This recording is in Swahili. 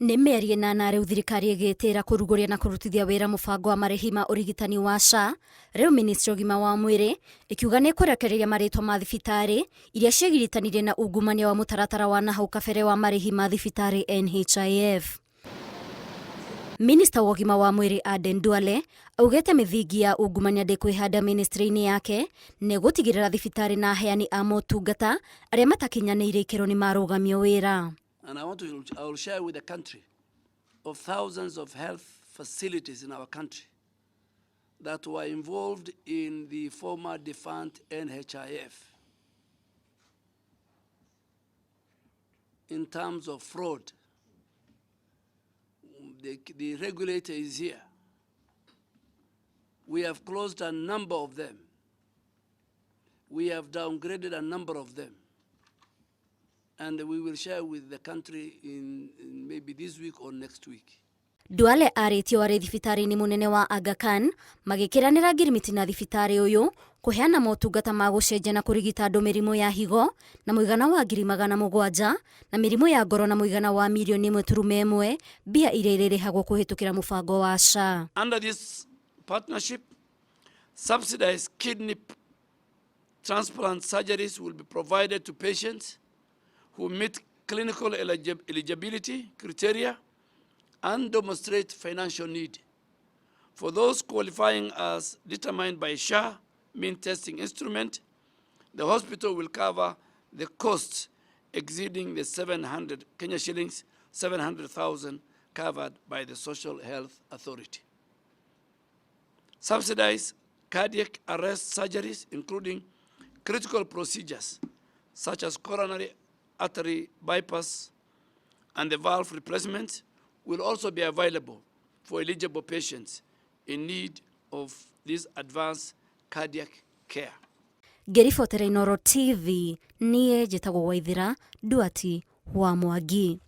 Nĩ mĩario na rĩu thirikari ĩgĩtĩra kũrugũria na kũrutithia wĩra mũbango wa marĩhi ma ũrigitani wa SHA. Rĩu ministry ũgima wa mwĩrĩ ĩkiuga nĩ ĩkũrekereria marĩtwa ma thibitarĩ iria ciegiritanire na ũngũmania wa mũtaratara wa nahau kabere wa marĩhi ma thibitarĩ NHIF. Minista wa ũgima wa mwĩrĩ Duale augĩte mĩthingi ya ũngũmania ndĩkwĩhanda ministry-inĩ yake nĩ gũtigĩrĩra thibitarĩ na aheani a motungata arĩa matakinyanĩire ikĩro nĩ marũgamio wĩra. And I will share with the country of thousands of health facilities in our country that were involved in the former defunct NHIF in terms of fraud. The regulator is here. We have closed a number of them. We have downgraded a number of them. And we will share with the country in maybe this week or next week. Duale arĩtio arĩ thibitarĩ-inĩ mũnene wa Aga Khan magĩkĩranĩra ngirimiti na thibitarĩ ũyũ kũheana motungata ma gũcenjia na kũrigita andũ mĩrimũ ya higo na mũigana wa 700,000 na mĩrimũ ya ngoro na mũigana wa mirioni 1.1 mbia iria irĩrĩhagwo kũhĩtũkĩra mũbango wa SHA. Under this partnership, subsidized kidney transplant surgeries will be provided to patients who meet clinical eligibility criteria and demonstrate financial need. For those qualifying as determined by SHA mean testing instrument, the hospital will cover the costs exceeding the 700 Kenya shillings, 700,000 covered by the Social Health Authority. Subsidized cardiac arrest surgeries, including critical procedures such as coronary artery bypass and the valve replacement, will also be available for eligible patients in need of this advanced cardiac care. Ngĩribotera Inooro TV, niĩ njĩtagwo Waithira Nduati wa Mwangi.